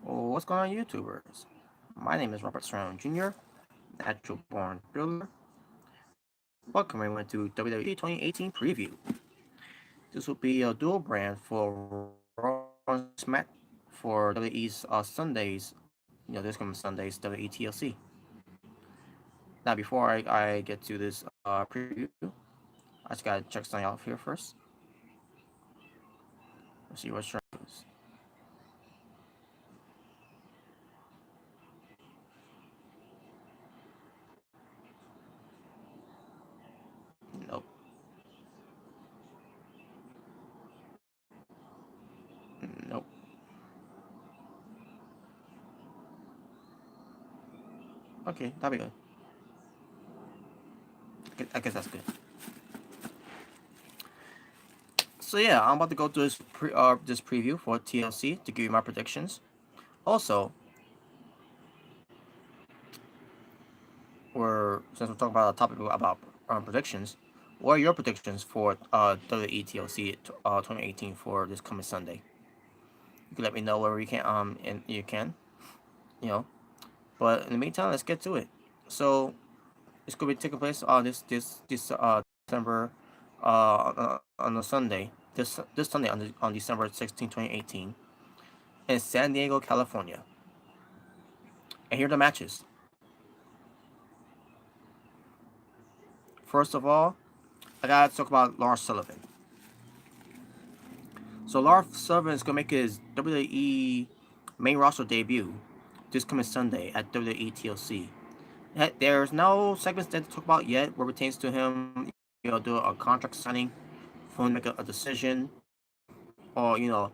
Oh, what's going on, YouTubers? My name is Robert Serrano Jr., natural born thriller. Welcome everyone to WWE 2018 preview. This will be a dual brand for Raw and Smack for WWE's Sundays. This coming Sundays, WWE TLC. Now, before I get to this preview, I just gotta check something out here first. Let's see what shows. Nope. Nope. Okay, that'll be good. I guess that's good. So yeah, I'm about to go through this preview for TLC to give you my predictions. Also, since we're talking about a topic about predictions, what are your predictions for WWE TLC 2018 for this coming Sunday? You can let me know wherever you can. And you can, you know. But in the meantime, let's get to it. So it's going to be taking place on this December on a Sunday. This Sunday on December 16, 2018, in San Diego, California. And here are the matches. First of all, I gotta talk about Lars Sullivan. So Lars Sullivan is gonna make his WWE main roster debut this coming Sunday at WWE TLC. There's no segments that to talk about yet what pertains to him, do a contract signing, for him to make a decision, or to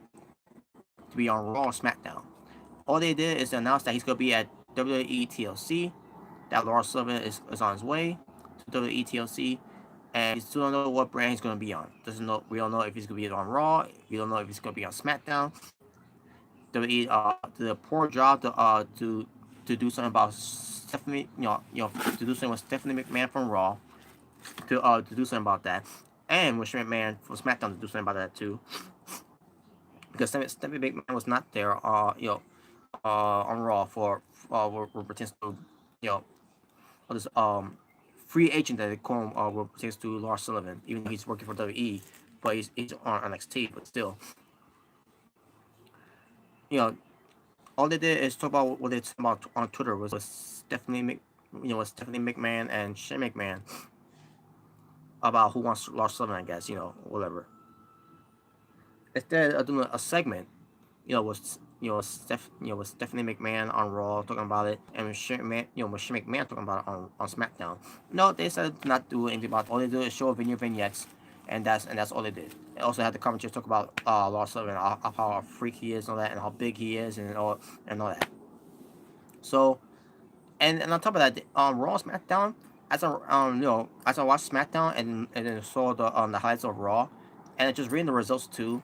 be on Raw or SmackDown. All they did is announce that he's gonna be at WWE TLC, that Lars Sullivan is on his way to WWE TLC, and we still don't know what brand he's gonna be on. We don't know if he's gonna be on Raw. We don't know if he's gonna be on SmackDown. WWE did a poor job to do something about Stephanie, to do something with Stephanie McMahon from Raw, to do something about that, and with Shane McMahon from SmackDown to do something about that too, because Stephanie McMahon was not there, on Raw for what pertains to, this free agent that they call him, what pertains to Lars Sullivan, even though he's working for WWE, but he's on NXT, but still, you know, all they did is talk about what they talked about on Twitter was Stephanie McMahon and Shane McMahon about who wants Lars Sullivan, I guess, whatever. Instead of doing a segment, with Stephanie McMahon on Raw talking about it, and with Shane McMahon talking about it on SmackDown. No, they decided to not do anything about it. All they do is show video vignettes, and that's all they did. They also had the commentators talk about Lars Sullivan, of how a freak he is, and all that, and how big he is, and all that. So, and on top of that, Raw and SmackDown, as I watched SmackDown and then saw the highlights of Raw, and just reading the results too,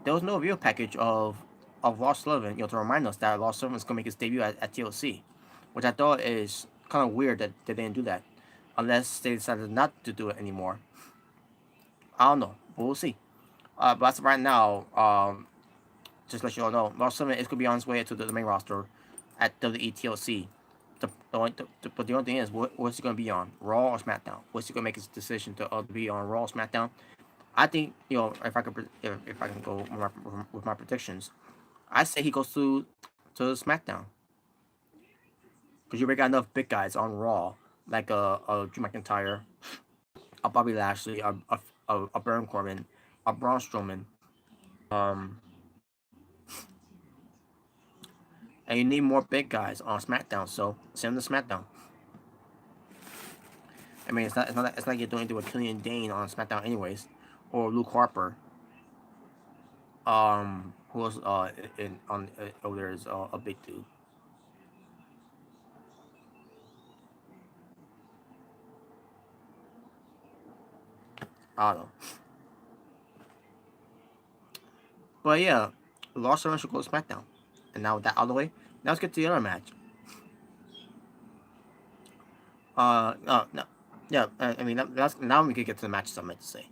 there was no video package of Lars Sullivan, to remind us that Lars Sullivan is gonna make his debut at TLC, which I thought is kind of weird that they didn't do that, unless they decided not to do it anymore. I don't know, but we'll see. But as of right now, just to let you all know, Lars Sullivan is gonna be on his way to the main roster at WWE TLC. But the only thing is, what's he gonna be on, Raw or SmackDown? What's he gonna make his decision to be on Raw or SmackDown? I think, if I can go with my predictions, I say he goes to SmackDown, because you already got enough big guys on Raw, like a Drew McIntyre, a Bobby Lashley, a Baron Corbin, a Braun Strowman, and you need more big guys on SmackDown. So send them to SmackDown. I mean, it's not you're doing anything with Killian Dane on SmackDown anyways, or Luke Harper. Who else? In on over there is a big dude. I don't know. But yeah, Lars Sullivan should go to SmackDown. And now with that out of the way, now let's get to the other match. No, yeah. I mean, now we can get to the matches I meant to say.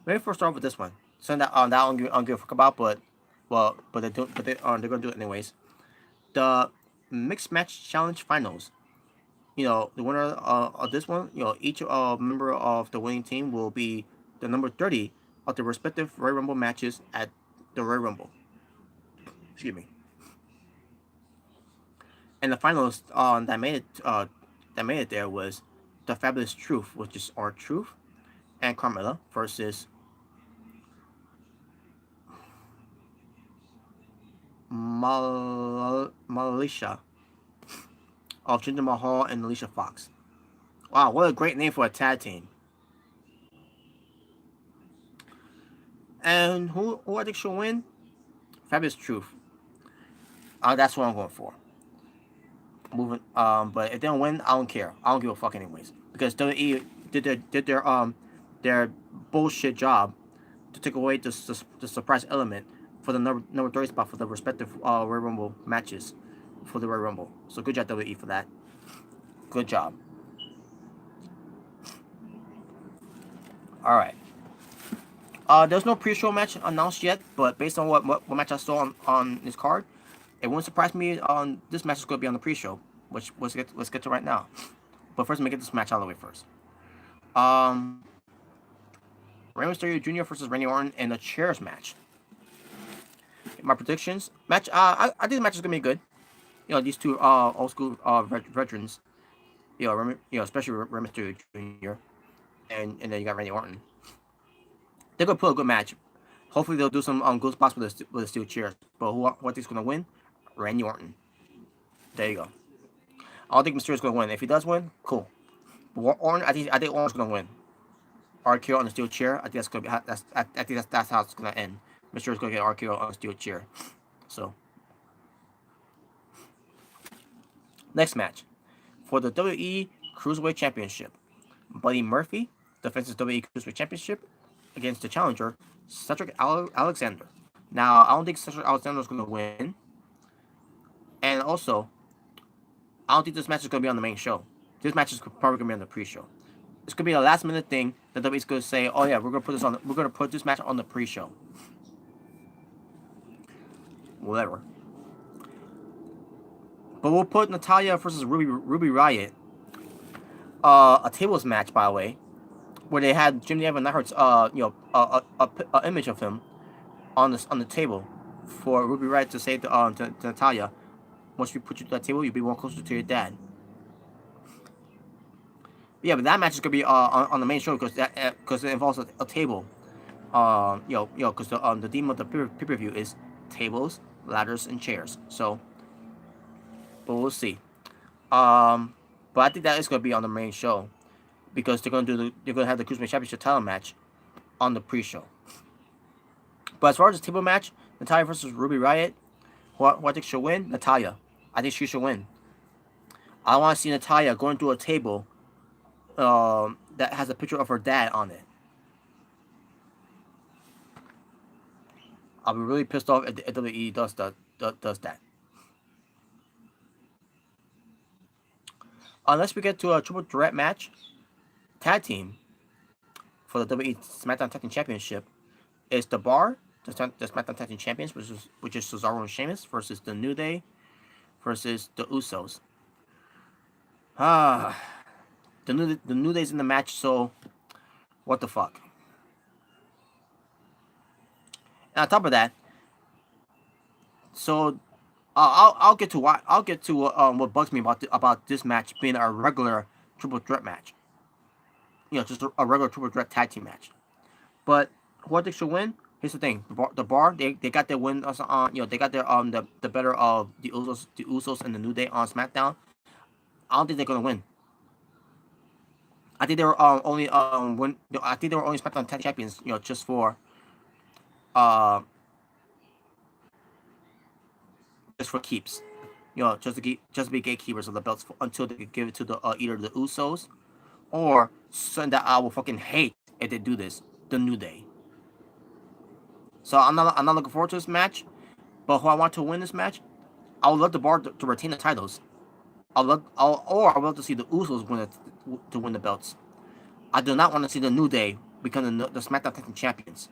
Maybe first start with this one. So that I don't give a fuck about, but they're gonna do it anyways. the mixed match challenge finals. The winner of this one, each member of the winning team will be the number 30 of the respective Royal Rumble matches at the Royal Rumble. Excuse me. And the finals that made it there was the Fabulous Truth, which is R-Truth, and Carmella versus Malisha of Jinder Mahal and Alicia Fox. Wow, what a great name for a tag team. And who I think should win? Fabulous Truth. That's what I'm going for. Moving. But if they don't win, I don't care. I don't give a fuck anyways. Because WWE did their bullshit job to take away the surprise element for the number 30 spot for the respective Royal Rumble matches for the Royal Rumble. So good job WWE for that. Good job. All right. There's no pre-show match announced yet, but based on what match I saw on this card, it wouldn't surprise me on this match is going to be on the pre-show, which let's get to right now. But first, let me get this match out of the way first. Rey Mysterio Jr. versus Randy Orton in a chairs match. My predictions match. I think the match is going to be good. These two old school veterans. Especially Rey Mysterio Jr. and then you got Randy Orton. They're gonna put a good match. Hopefully they'll do some good spots with the steel chairs. But who I think is gonna win? Randy Orton. There you go. I don't think Mysterio's gonna win. If he does win, cool. But Orton, I think Orton's gonna win. RKO on the steel chair. I think that's gonna be I think that's how it's gonna end. Mysterio's gonna get RKO on the steel chair. So next match for the WWE Cruiserweight Championship. Buddy Murphy defends the WWE Cruiserweight Championship against the challenger, Cedric Alexander. Now, I don't think Cedric Alexander is going to win. And also, I don't think this match is going to be on the main show. This match is probably going to be on the pre-show. It's going to be a last-minute thing that WWE's going to say, "Oh yeah, we're going to put this match on the pre-show." Whatever. But we'll put Natalya versus Ruby Riott. A tables match, by the way, where they had Jimmy Evan Neidhart's a image of him on the table for Ruby Riott to say to Natalya, once we put you to that table, you'll be more closer to your dad. Yeah, but that match is gonna be on the main show because it involves a table. Because the theme of the pay-per-view is tables, ladders, and chairs. So, but we'll see. But I think that is gonna be on the main show. Because they're gonna have the Cruiserweight Championship title match on the pre-show. But as far as the table match, Natalya versus Ruby Riott, who I think should win? Natalya. I think she should win. I want to see Natalya going through a table that has a picture of her dad on it. I'll be really pissed off if WWE does that. Unless we get to a triple threat match, tag team for the WWE SmackDown Tag Team Championship is the Bar, the SmackDown Tag Team Champions, which is Cesaro and Sheamus versus the New Day versus the Usos. The New Day's in the match, so what the fuck? And on top of that, so I'll get to what bugs me about this match being a regular triple threat match. Just a regular triple threat tag team match. But who I think should win? Here's the thing: the bar they got their win on. They got their the better of the Usos and the New Day on SmackDown. I don't think they're gonna win. I think they were only SmackDown Tag Champions. Just for keeps. Just to be gatekeepers of the belts until they could give it to the either the Usos or something that I will fucking hate if they do this, the New Day. So I'm not looking forward to this match, but who I want to win this match, I would love the Bar to retain the titles. I would love to see the Usos win the belts. I do not want to see the New Day become the SmackDown Tag Team Champions.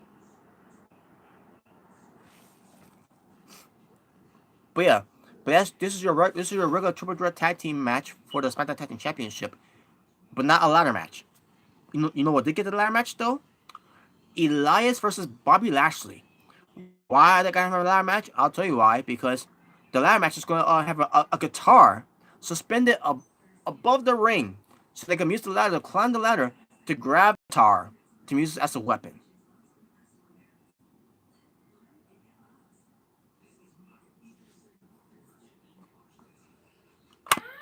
But yeah, But this is your regular triple threat tag team match for the SmackDown Tag Team Championship, but not a ladder match. You know what did get the ladder match though? Elias versus Bobby Lashley. Why they gotta have a ladder match? I'll tell you why. Because the ladder match is going to have a guitar suspended above the ring, so they can use the ladder to climb the ladder to grab the guitar to use it as a weapon.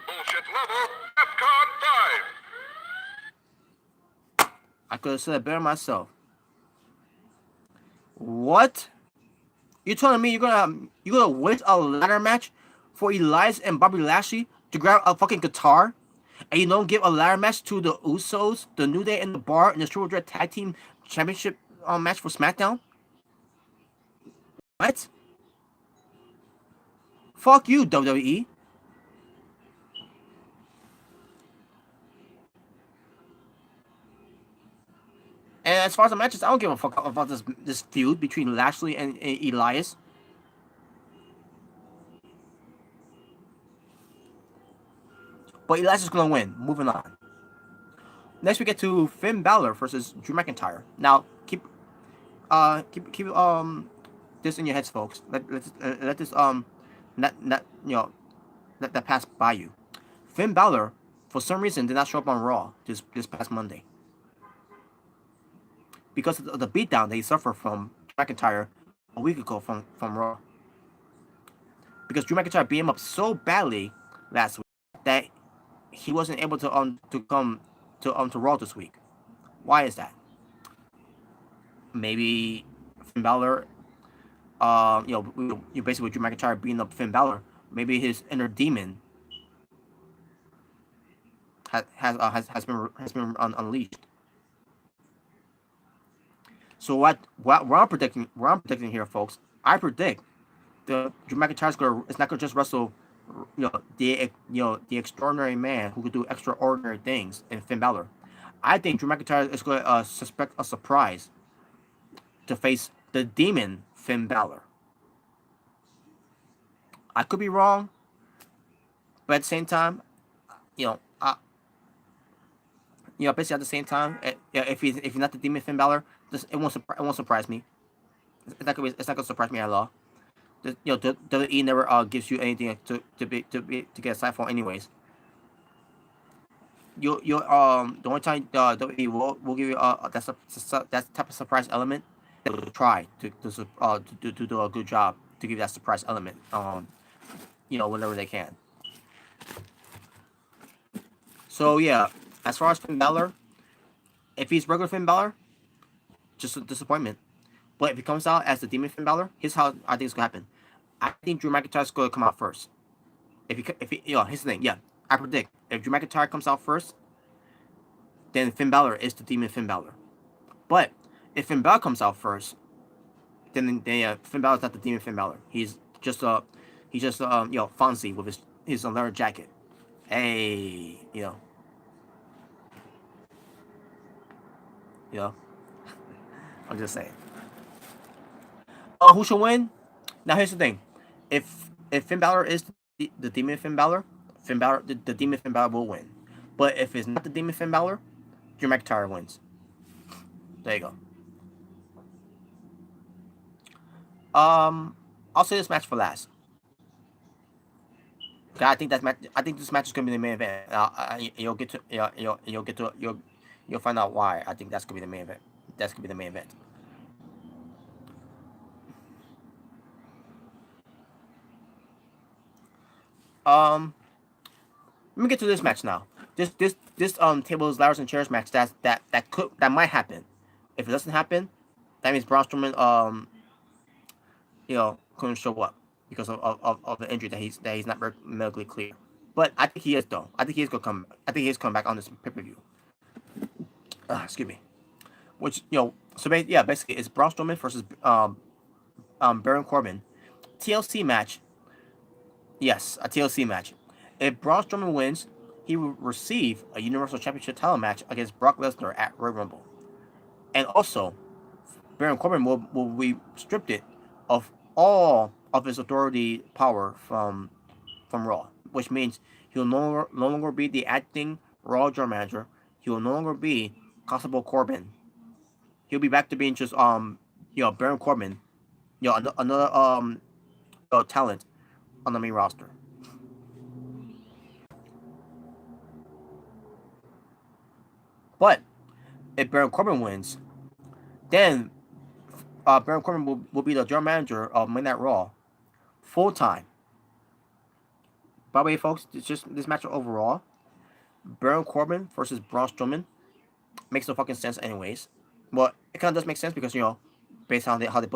Bullshit level, DEFCON 5. I could have said it better myself. What? You telling me you're gonna win a ladder match for Elias and Bobby Lashley to grab a fucking guitar, and you don't give a ladder match to the Usos, the New Day, and the Bar in the Triple Threat Tag Team Championship match for SmackDown? What? Fuck you, WWE. And as far as the matches, I don't give a fuck about this feud between Lashley and Elias. But Elias is gonna win. Moving on. Next we get to Finn Balor versus Drew McIntyre. Now keep this in your heads, folks. Let this not let that pass by you. Finn Balor for some reason did not show up on Raw this past Monday because of the beatdown that he suffered from McIntyre a week ago from Raw. Because Drew McIntyre beat him up so badly last week that he wasn't able to come to Raw this week. Why is that? Maybe Finn Balor, you basically Drew McIntyre beating up Finn Balor. Maybe his inner demon has been unleashed. So what I'm predicting here, folks. I predict the Drew McIntyre is not gonna just wrestle, the extraordinary man who could do extraordinary things in Finn Balor. I think Drew McIntyre is going to suspect a surprise to face the demon Finn Balor. I could be wrong, but at the same time, you know, I, basically at the same time, if he's not the demon Finn Balor, it won't surprise me. It's not gonna surprise me at all. WWE never gives you anything to get aside for anyways. The only time WWE will give you that type of surprise element, they will try to do a good job to give you that surprise element. Whenever they can. So yeah, as far as Finn Balor, if he's regular Finn Balor, just a disappointment. But if he comes out as the Demon Finn Balor, here's how I think it's gonna happen. I think Drew McIntyre's gonna come out first. If he, here's the thing. Yeah, I predict if Drew McIntyre comes out first, then Finn Balor is the Demon Finn Balor. But if Finn Balor comes out first, then Finn Balor's not the Demon Finn Balor. He's just Fonzie with his leather jacket. Hey, I'm just saying. Who should win? Now here's the thing: if Finn Balor is the Demon Finn Balor, the Demon Finn Balor will win. But if it's not the Demon Finn Balor, Drew McIntyre wins. There you go. I'll say this match for last. I think this match is gonna be the main event. You'll find out why. I think that's gonna be the main event. That's gonna be the main event. Let me get to this match now. This tables, ladders, and chairs match that might happen. If it doesn't happen, that means Braun Strowman couldn't show up because of the injury that he's not medically clear. But I think he is though. I think he's gonna come. I think he's come back on this pay-per-view. Excuse me. Which basically it's Braun Strowman versus Baron Corbin. TLC match. Yes, a TLC match. If Braun Strowman wins, he will receive a Universal Championship title match against Brock Lesnar at Royal Rumble. And also, Baron Corbin will be stripped of all of his authority power from from Raw, which means he'll no longer be the acting Raw general manager. He will no longer be Constable Corbin. He'll be back to being just Baron Corbin, another talent on the main roster. But if Baron Corbin wins, then Baron Corbin will be the general manager of Monday Night Raw full time. By the way, folks, it's just this match overall. Baron Corbin versus Braun Strowman makes no fucking sense, anyways. Well, it kind of does make sense because based on how they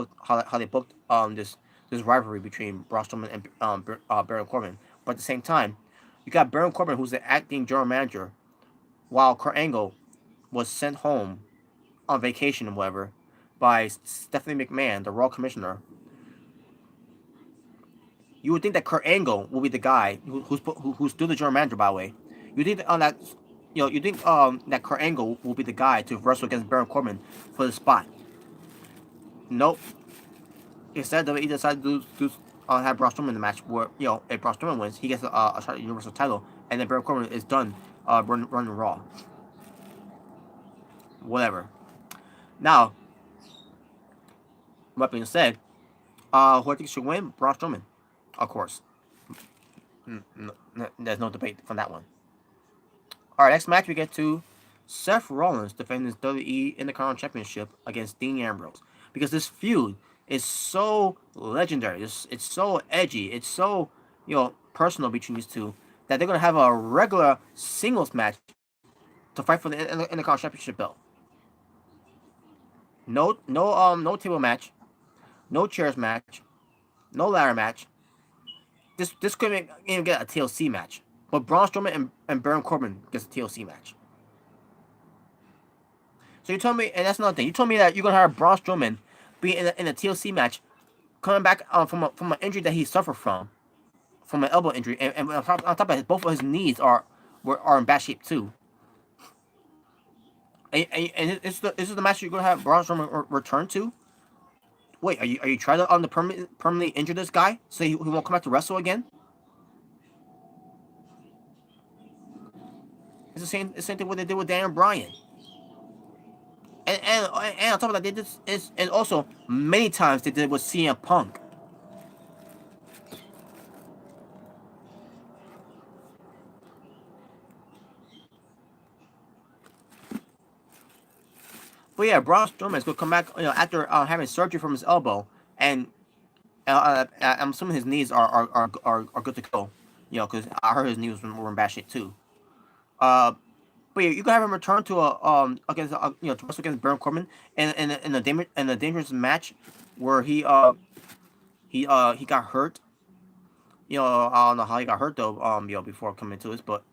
booked this rivalry between Braun Strowman and Baron Corbin. But at the same time, you got Baron Corbin, who's the acting general manager, while Kurt Angle was sent home on vacation or whatever by Stephanie McMahon, the Raw Commissioner. You would think that Kurt Angle will be the guy who's still the general manager, by the way. You think that Kurt Angle will be the guy to wrestle against Baron Corbin for the spot. Nope. Instead, WWE decided to have Braun Strowman in the match where, if Braun Strowman wins, he gets a shot at the Universal title, and then Baron Corbin is done running Raw. Whatever. Now, that being said, who I think should win? Braun Strowman, of course. There's no debate on that one. Alright, next match we get to Seth Rollins defending his WWE Intercontinental Championship against Dean Ambrose. Because this feud is so legendary, it's so edgy, it's so, personal between these two, that they're going to have a regular singles match to fight for the Intercontinental Championship belt. No table match, no chairs match, no ladder match. This couldn't even get a TLC match. But Braun Strowman and Baron Corbin gets a TLC match. So you told me, and that's another thing, you told me that you're going to have Braun Strowman be in a TLC match coming back from an injury that he suffered from an elbow injury. And on top of it, both of his knees are in bad shape too. And this is the match you're going to have Braun Strowman return to? Wait, are you trying to permanently injure this guy so he won't come back to wrestle again? It's the same thing what they did with Daniel Bryan. And on top of that, they did this, and also many times they did it with CM Punk. But yeah, Braun Strowman is going to come back, after having surgery from his elbow, and I'm assuming his knees are good to go, because I heard his knees were in bad shape too. But yeah, you can have him return to against to wrestle against Baron Corbin in a dangerous match where he got hurt. I don't know how he got hurt though. Before coming to this, but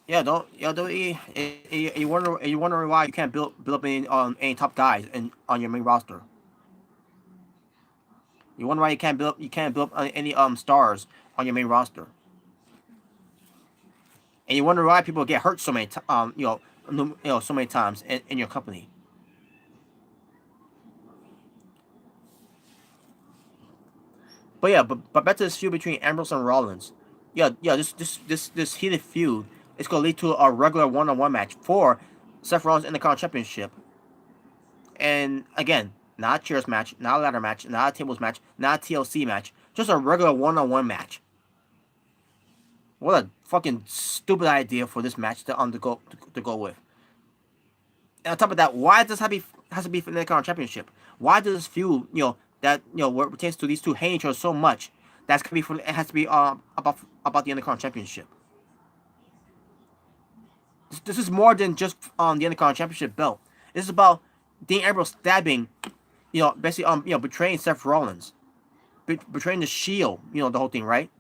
yeah, you wonder why you can't build up any top guys on your main roster. You wonder why you can't build up any stars on your main roster. And you wonder why people get hurt so many so many times in your company. But yeah, but back to this feud between Ambrose and Rollins. Yeah, this heated feud is gonna lead to a regular one-on-one match for Seth Rollins in the Intercontinental Championship. And again, not a chairs match, not a ladder match, not a tables match, not a TLC match, just a regular one-on-one match. What a fucking stupid idea for this match to go with. And on top of that, why does it has to be for the Intercontinental Championship? Why does this feud, what pertains to these two hating each other so much, it has to be about the Intercontinental Championship? This is more than just the Intercontinental Championship belt. This is about Dean Ambrose stabbing, basically betraying Seth Rollins, betraying the Shield, the whole thing, right?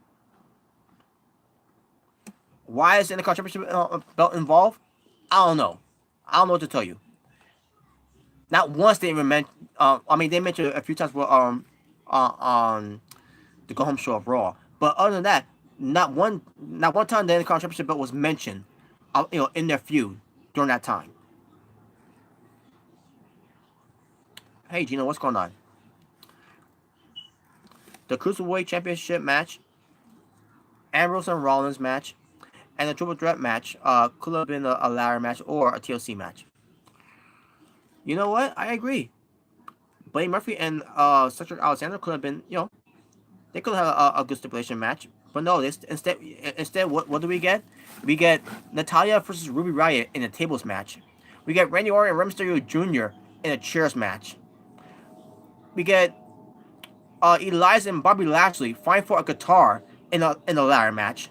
Why is the Intercontinental Championship belt involved? I don't know. I don't know what to tell you. Not once they even mentioned. They mentioned it a few times on the Go Home show of Raw. But other than that, not one time the Intercontinental Championship belt was mentioned, in their feud during that time. Hey, Gino, what's going on? The Cruiserweight Championship match Ambrose and Rollins match, and a triple threat match could have been a ladder match or a TLC match. You know what? I agree. Buddy Murphy and Cedric Alexander could have been, they could have a good stipulation match. But no, instead, what do we get? We get Natalia versus Ruby Riott in a tables match. We get Randy Orton and Rey Mysterio Jr. in a chairs match. We get Elias and Bobby Lashley fighting for a guitar in a ladder match.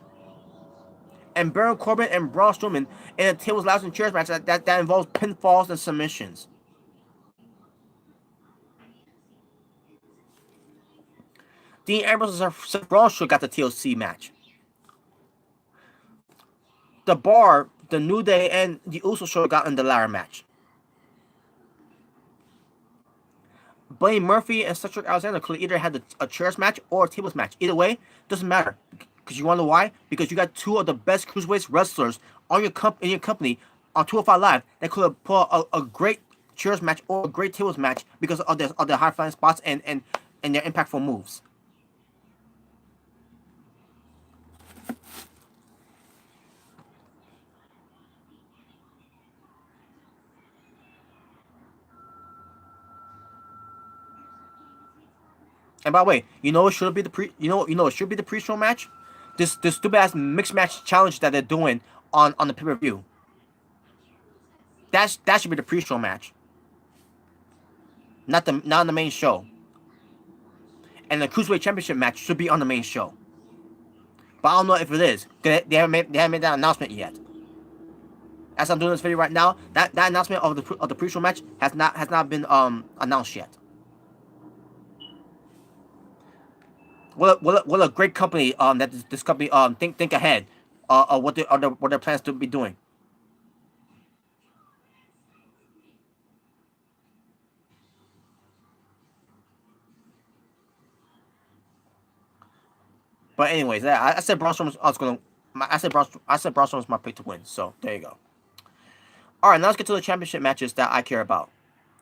And Baron Corbin and Braun Strowman in a tables, ladders, and chairs match that involves pinfalls and submissions. Dean Ambrose and Seth Rollins got the TLC match. The Bar, the New Day, and the Usos should have gotten the ladder match. Buddy Murphy and Cedric Alexander could either had a chairs match or a tables match. Either way, doesn't matter. Because you want to know why? Because you got two of the best cruiserweight wrestlers in your company on 205 Live that could have put a great chairs match or a great tables match because of their high flying spots and their impactful moves. And by the way, you know it should be it should be the pre-show match. This stupid ass mixed match challenge that they're doing on the pay-per-view. That should be the pre-show match. Not on the main show. And the Cruiserweight Championship match should be on the main show. But I don't know if it is. They haven't made that announcement yet. As I'm doing this video right now, that announcement of the pre-show match has not been announced yet. What a great company that this company think ahead of what their plans to be doing. But anyways, I said Braun Strowman I said Braun Strowman was my pick to win. So there you go. All right, now let's get to the championship matches that I care about,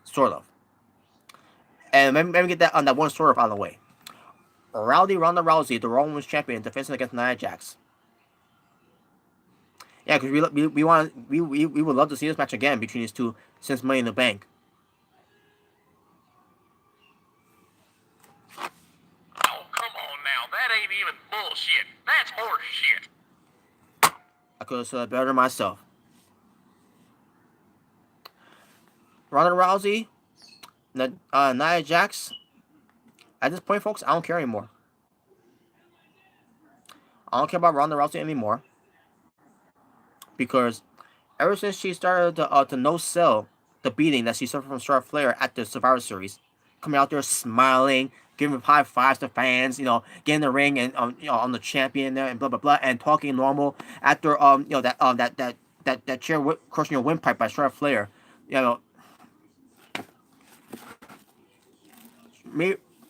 sort of. And let me get that one sort of out of the way. Ronda Rousey, the Raw Women's Champion, defending against Nia Jax. Yeah, because we would love to see this match again between these two since Money in the Bank. Oh, come on now. That ain't even bullshit. That's horse shit. I could have said it better myself. Ronda Rousey, Nia Jax. At this point, folks, I don't care anymore. I don't care about Ronda Rousey anymore. Because ever since she started to no-sell the beating that she suffered from Charlotte Flair at the Survivor Series, coming out there smiling, giving high fives to fans, getting in the ring and on the champion there and blah blah blah, and talking normal after that chair crushing your windpipe by Charlotte Flair,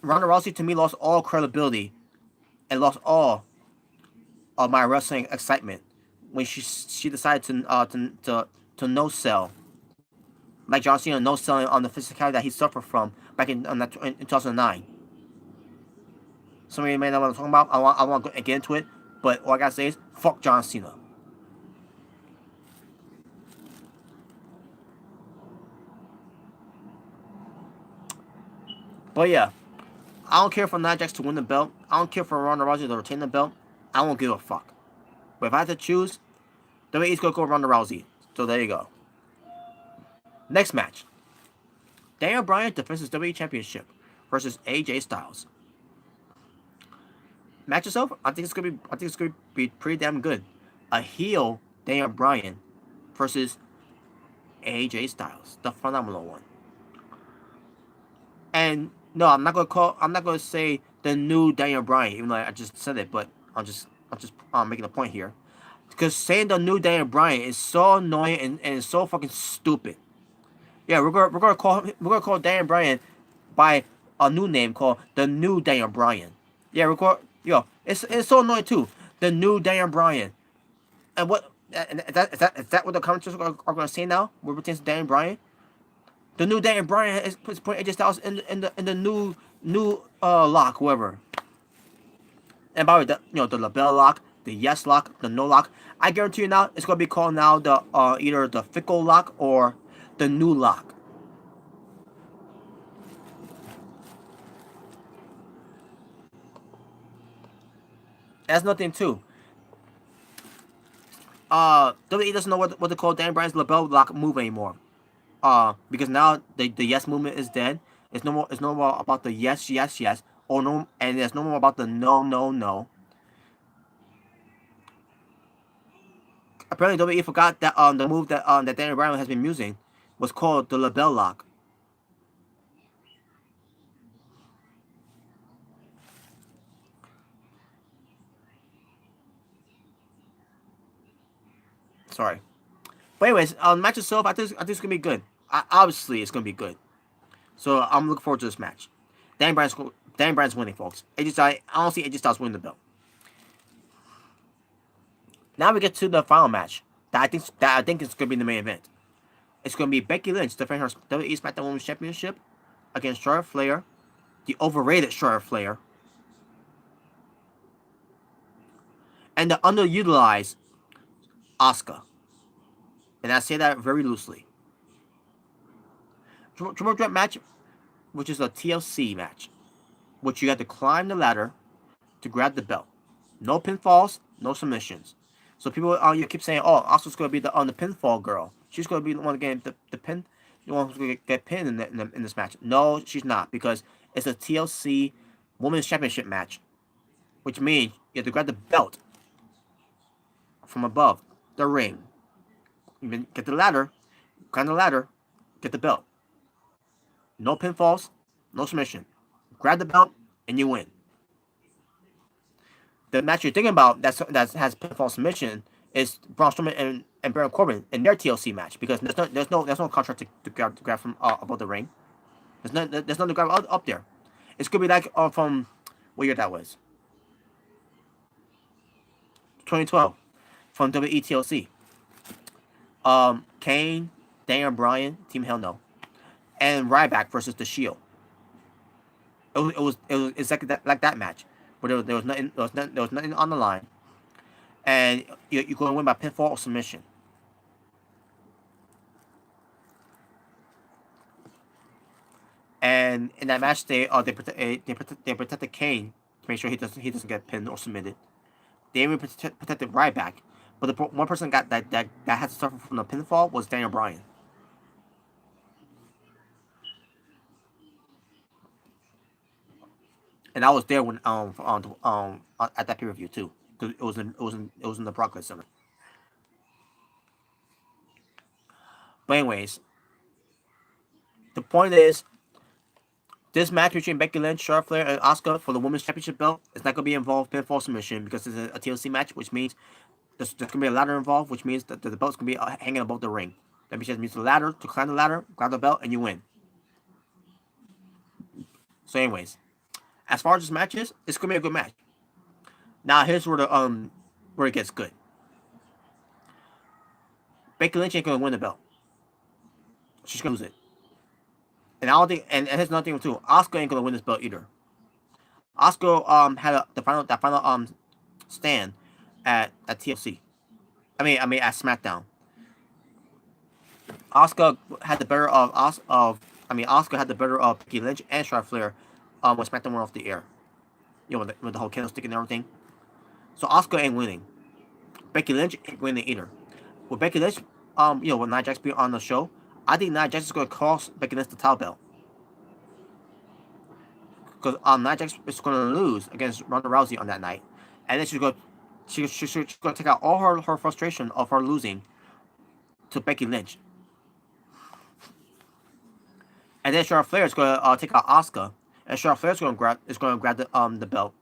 Ronda Rousey to me lost all credibility and lost all of my wrestling excitement when she decided to no sell, like John Cena no selling on the physicality that he suffered from back in 2009. Some of you may know what I'm talking about. I want to get into it, but all I gotta say is fuck John Cena. But yeah. I don't care for Nia Jax to win the belt. I don't care for Ronda Rousey to retain the belt. I won't give a fuck. But if I had to choose, WWE's going to go Ronda Rousey. So there you go. Next match. Daniel Bryan defends his WWE Championship versus AJ Styles. Match itself, I think it's gonna be pretty damn good. A heel Daniel Bryan versus AJ Styles, the phenomenal one. And no, I'm not gonna say the new Daniel Bryan, even though I just said it, but I'm just making a point here. Because saying the new Daniel Bryan is so annoying and so fucking stupid. Yeah, we're gonna call Daniel Bryan by a new name called the new Daniel Bryan. Yeah, it's so annoying too. The new Daniel Bryan. And what is that what the commentators are gonna say now? What pertains to Daniel Bryan? The new Daniel Bryan is putting AJ Styles in the new lock, whoever. And by the way, the LaBelle lock the yes lock, the no lock. I guarantee you now, it's gonna be called now the either the fickle lock or the new lock. That's nothing too. WWE doesn't know what to call Dan Bryan's LeBell lock move anymore. Because now the yes movement is dead. It's no more about the yes yes yes or no, and there's no more about the no no no. Apparently WWE forgot that the move that Daniel Bryan has been using was called the LeBell lock. Sorry. But anyways, match itself, I think it's gonna be good. Obviously, it's gonna be good. So I'm looking forward to this match. Dan Bryan's winning, folks. I don't see AJ Styles winning the belt. Now we get to the final match that I think is gonna be the main event. It's gonna be Becky Lynch defending her WWE SmackDown Women's Championship against Charlotte Flair, the overrated Charlotte Flair, and the underutilized Asuka. And I say that very loosely. Triple threat match, which is a TLC match, which you have to climb the ladder to grab the belt. No pinfalls, no submissions. So people, you keep saying, "Oh, Asuka's gonna be the pinfall girl. She's gonna be the one getting the pin, the one who's gonna get pinned in this match." No, she's not, because it's a TLC Women's Championship match, which means you have to grab the belt from above the ring. You get the ladder, climb the ladder, get the belt. No pinfalls, no submission. Grab the belt and you win. The match you're thinking about that has pinfall submission is Braun Strowman and Baron Corbin in their TLC match, because there's no contract to grab from above the ring. There's nothing to grab up there. It's gonna be like from what year that was? 2012 from WWE TLC. Kane, Daniel Bryan, Team Hell No, and Ryback versus the Shield. It was exactly like that match, but there was nothing on the line, and you're going to win by pinfall or submission. And in that match, they protected Kane to make sure he doesn't get pinned or submitted. They even protected Ryback, but the one person that had to suffer from the pinfall was Daniel Bryan. And I was there when at that pay per view too, because it was in the Barclays Center. But anyways, the point is, this match between Becky Lynch, Charlotte Flair, and Asuka for the Women's Championship belt is not going to be involved pinfall submission, because it's a TLC match, which means there's going to be a ladder involved, which means that the belt's going to be hanging above the ring. That means the ladder, to climb the ladder, grab the belt, and you win. So anyways, as far as this match is, it's going to be a good match. Now here's where it gets good. Becky Lynch ain't going to win the belt. She's going to lose it. And I don't think, and here's another thing too. Asuka ain't gonna win this belt either. Asuka had the final stand at TLC. I mean at SmackDown. Asuka had the better Asuka had the better of Becky Lynch and Charlotte Flair when SmackDown went off the air. With the whole candlestick and everything. So Asuka ain't winning. Becky Lynch ain't winning either. With Becky Lynch, with Nia Jax being on the show, I think Nia Jax is going to cost Becky Lynch the title belt. Because Nia Jax is going to lose against Ronda Rousey on that night. And then she's going to take out all her frustration of her losing to Becky Lynch. And then Charlotte Flair is going to take out Asuka. And Charlotte Flair is going to grab the belt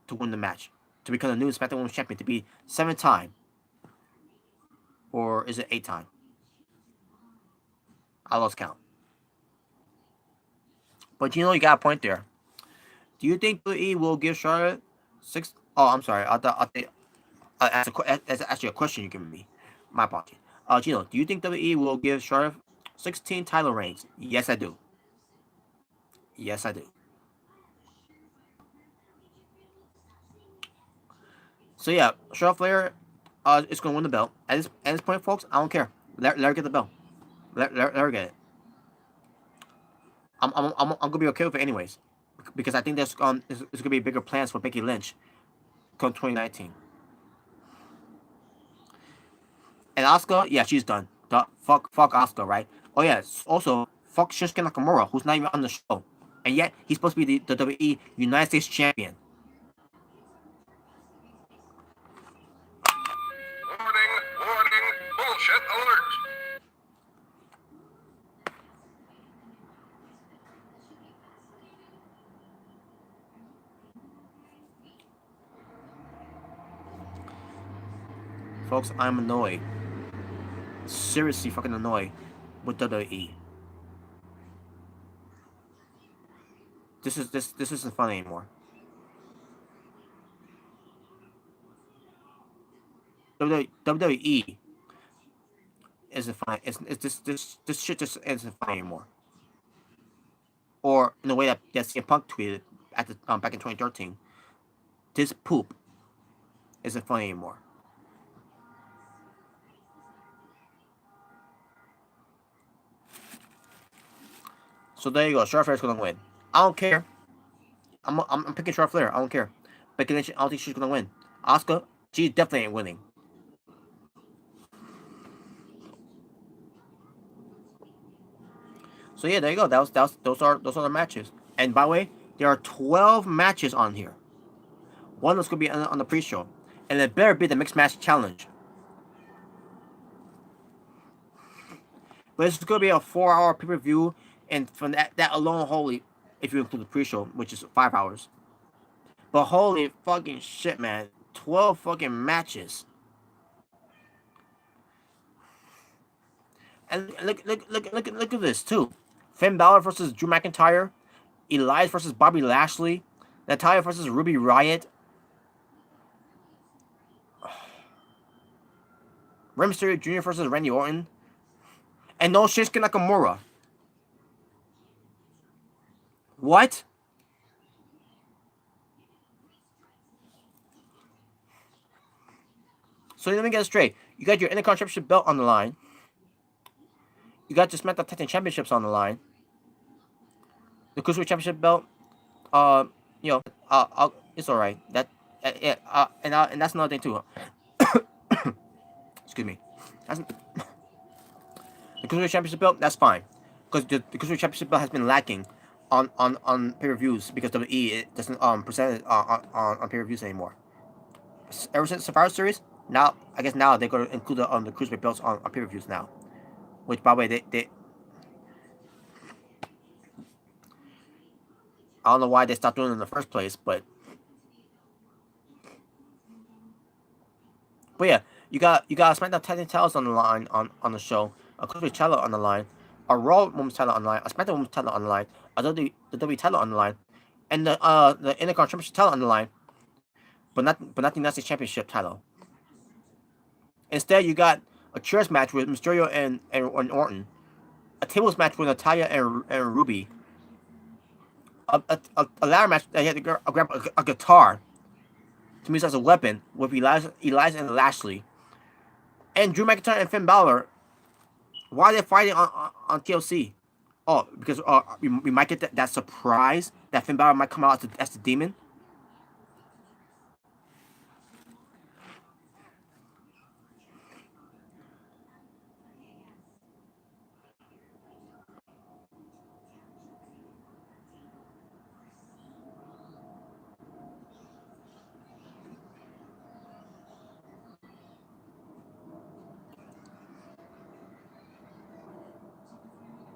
to win the match. To become the new SmackDown Women's Champion. To be 7th time. Or is it 8th time? I lost count. But you got a point there. Do you think WWE will give Charlotte 6? Oh, I'm sorry. That's actually a question you're giving me. My apologies. Gino, do you think WWE will give Charlotte 16 title reigns? Yes, I do. Yes, I do. So yeah, Charlotte Flair is going to win the belt. At this point, folks, I don't care. Let her get the belt. Let her get it. I'm gonna be okay with it anyways, because I think there's gonna be bigger plans for Becky Lynch come 2019. And Asuka, yeah, she's done. Fuck Asuka, right? Oh yeah, also fuck Shinsuke Nakamura, who's not even on the show, and yet he's supposed to be the WWE United States Champion. Warning, warning, bullshit alert. Folks, I'm annoyed. Seriously fucking annoyed with WWE. This isn't fun anymore. WWE isn't fun. It's this shit just isn't fun anymore. Or in the way that CM Punk tweeted at the back in 2013, this poop isn't fun anymore. So there you go. Charlotte Flair's gonna win. I don't care. I'm picking Charlotte Flair. I don't care. Becky Lynch, I don't think she's gonna win. Asuka, she definitely ain't winning. So yeah, there you go. Those are the matches. And by the way, there are 12 matches on here. One that's gonna be on the pre-show, and it better be the mixed match challenge. But it's gonna be a 4-hour pay-per-view, and from that alone, holy, if you include the pre-show, which is 5 hours. But holy fucking shit, man, 12 fucking matches. And look at this too. Finn Balor versus Drew McIntyre, Elias versus Bobby Lashley, Natalya versus Ruby Riott, Rey Mysterio Jr. versus Randy Orton, and no Shinsuke Nakamura. What? So let me get it straight. You got your Intercontinental Championship belt on the line. You got your SmackDown Tag Team Championships on the line. The Cruiserweight Championship belt, uh, it's all right. And that's another thing too. Excuse me. That's the Cruiserweight Championship belt. That's fine, because the Cruiserweight Championship belt has been lacking on pay-per-views because WWE it doesn't present it on pay-per-views anymore. Ever since Survivor Series, now I guess now they're gonna include the Cruiserweight belts on pay-per-views now. Which, by the way, they I don't know why they stopped doing it in the first place, but yeah, you got a SmackDown Tag Team titles on the line on the show, a Cruiserweight title on the line, a Raw Women's title on the line, a SmackDown Women's title on the line, a WWE title on the line, and the Intercontinental Championship title on the line, but not the United States Championship title. Instead, you got a chairs match with Mysterio and Orton, a tables match with Natalya and Ruby, a ladder match that he had to grab a guitar to use as a weapon with Elias and Lashley, and Drew McIntyre and Finn Balor. Why are they fighting on TLC? Oh, because we might get that surprise that Finn Balor might come out as the demon.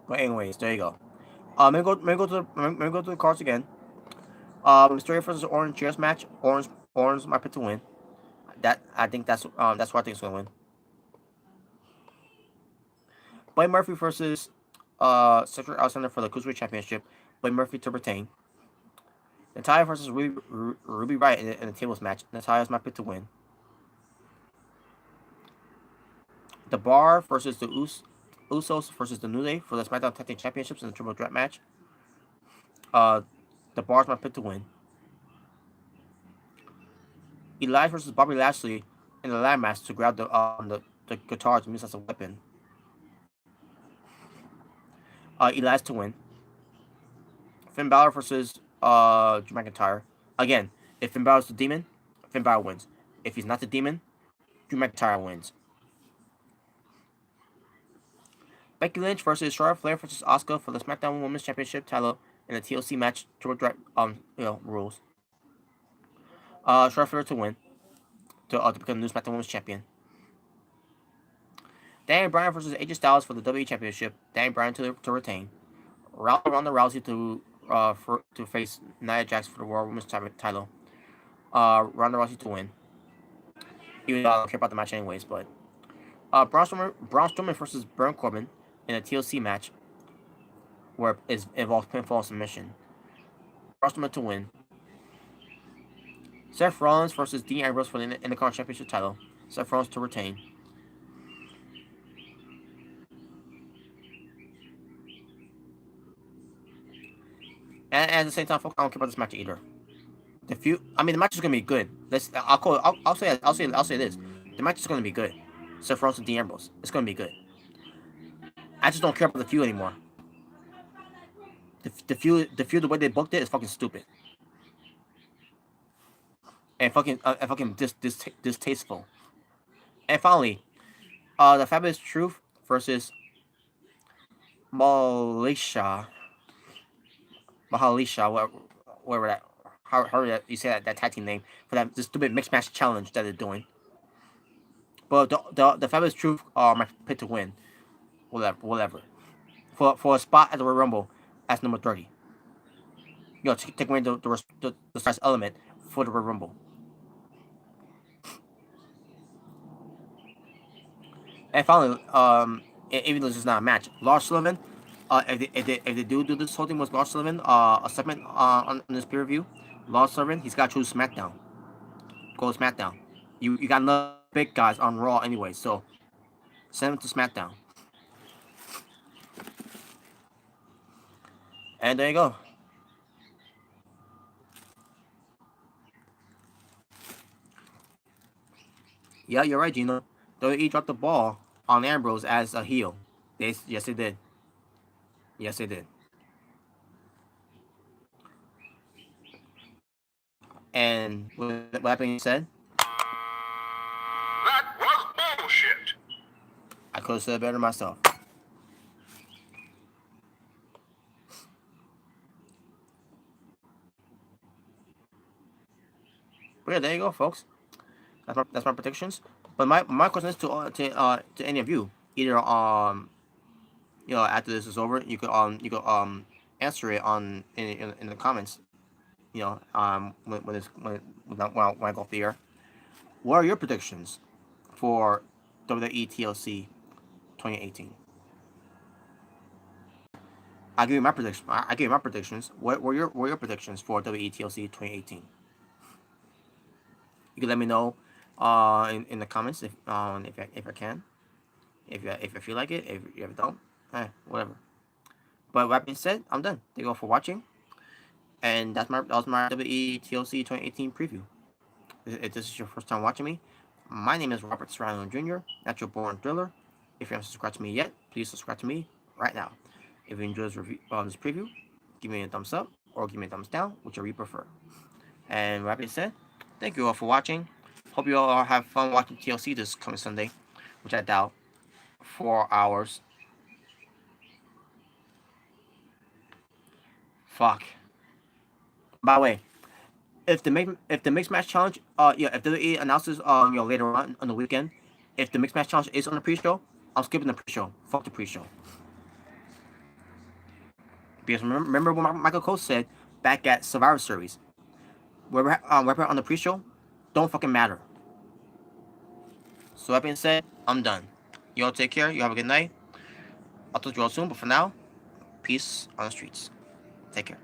But anyways, there you go. Maybe go to the cards again. Mysterio versus Orange chairs match. Orange might pick to win. I think that's what I think is gonna win. Buddy Murphy versus Cedric Alexander for the Cruiserweight Championship. Buddy Murphy to retain. Natalya versus Ruby Riott in the tables match. Natalya's my pick to win. The Bar versus the Usos versus the New Day for the SmackDown Tag Team Championships in the Triple Threat match. The Bar's my pick to win. Elias versus Bobby Lashley in the ladder match to grab the guitar to use as a weapon. Elias to win. Finn Balor versus Drew McIntyre. Again, if Finn Balor's the demon, Finn Balor wins. If he's not the demon, Drew McIntyre wins. Becky Lynch versus Charlotte Flair versus Asuka for the SmackDown Women's Championship title in a TLC match to rules. Charlotte Flair to win to become the new SmackDown Women's Champion. Daniel Bryan versus AJ Styles for the WWE Championship. Daniel Bryan to retain. Ronda Rousey to face Nia Jax for the World Women's title. Ronda Rousey to win. Even though I don't care about the match anyways, but Braun Strowman versus Baron Corbin in a TLC match where it involves pinfall submission. Braun Strowman to win. Seth Rollins versus Dean Ambrose for the Intercontinental Championship title. Seth Rollins to retain. And at the same time, folks, I don't care about this match either. The match is gonna be good. I'll say this. The match is gonna be good. Seth Rollins and Dean Ambrose. It's gonna be good. I just don't care about the feud anymore. The feud, the way they booked it is fucking stupid. And fucking distasteful. And finally, the Fabulous Truth versus Mahalisha, whatever that, how you say that tag team name for the stupid mixed match challenge that they're doing. But the Fabulous Truth are my pick to win, whatever, for a spot at the Royal Rumble as number 30. Take away the size element for the Royal Rumble. And finally, even though this is not a match, Lars Sullivan, if they do this whole thing with Lars Sullivan, a segment on this peer review, Lars Sullivan, he's got to choose SmackDown. Go to SmackDown. You got enough big guys on Raw anyway, so send him to SmackDown. And there you go. Yeah, you're right, Gino. WWE dropped the ball on Ambrose as a heel. Yes, they did. Yes, they did. And with that being said, That was bullshit. I could have said it better myself. But yeah, there you go, folks. That's my predictions. But my question is to any of you. Either after this is over, you could answer it in the comments. When I go off the air. What are your predictions for WWE TLC 2018? I give you my prediction. I give you my predictions. What were your predictions for WWE TLC 2018? You can let me know in the comments if I can. If I feel like it, if you don't, whatever. But with that being said, I'm done. Thank you all for watching. And that was my WWE TLC 2018 preview. If this is your first time watching me, my name is Robert Serrano Jr., Natural Born Thriller. If you haven't subscribed to me yet, please subscribe to me right now. If you enjoyed this preview, give me a thumbs up or give me a thumbs down, whichever you prefer. And with that being said, thank you all for watching. Hope you all have fun watching TLC this coming Sunday, which I doubt. 4 hours. Fuck. By the way, if the mixed match challenge, if WWE announces later on the weekend, if the mixed match challenge is on the pre-show, I'm skipping the pre-show. Fuck the pre-show. Because remember what Michael Cole said back at Survivor Series, where we're on the pre-show, don't fucking matter. So that being said, I'm done. You all take care. You have a good night. I'll talk to you all soon. But for now, peace on the streets. Take care.